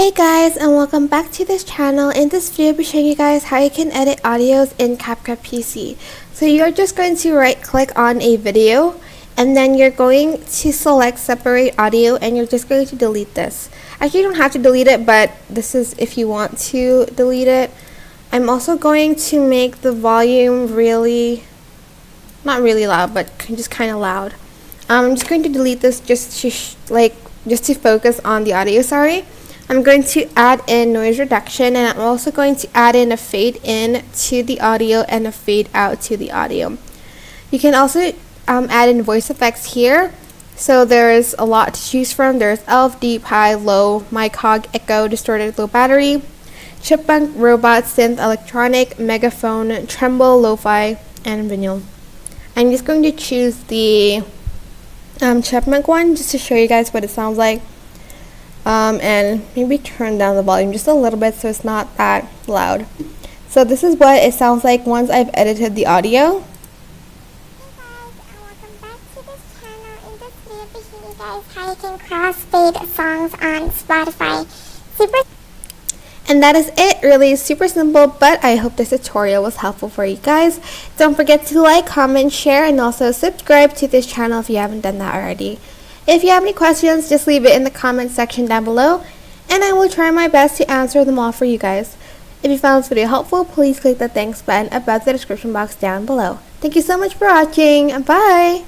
Hey guys, and welcome back to this channel. In this video I'll be showing you guys how you can edit audios in CapCut PC. So you're just going to right click on a video and then you're going to select separate audio and you're just going to delete this. Actually, you don't have to delete it, but this is if you want to delete it. I'm also going to make the volume not really loud, but just kind of loud. I'm just going to delete this just to focus on the audio, sorry. I'm going to add in noise reduction, and I'm also going to add in a fade in to the audio and a fade out to the audio. You can also add in voice effects here. So there's a lot to choose from. There's ELF, deep, high, low, mic hog, echo, distorted, low battery, chipmunk, robot, synth, electronic, megaphone, tremble, lo-fi, and vinyl. I'm just going to choose the chipmunk one just to show you guys what it sounds like. And maybe turn down the volume just a little bit so it's not that loud. So this is what it sounds like once I've edited the audio. Hey guys, and welcome back to this channel. In this video, I'll be showing you guys how you can crossfade songs on Spotify. And that is it. Really super simple, but I hope this tutorial was helpful for you guys. Don't forget to like, comment, share, and also subscribe to this channel if you haven't done that already. If you have any questions, just leave it in the comment section down below, and I will try my best to answer them all for you guys. If you found this video helpful, please click the thanks button above the description box down below. Thank you so much for watching. Bye!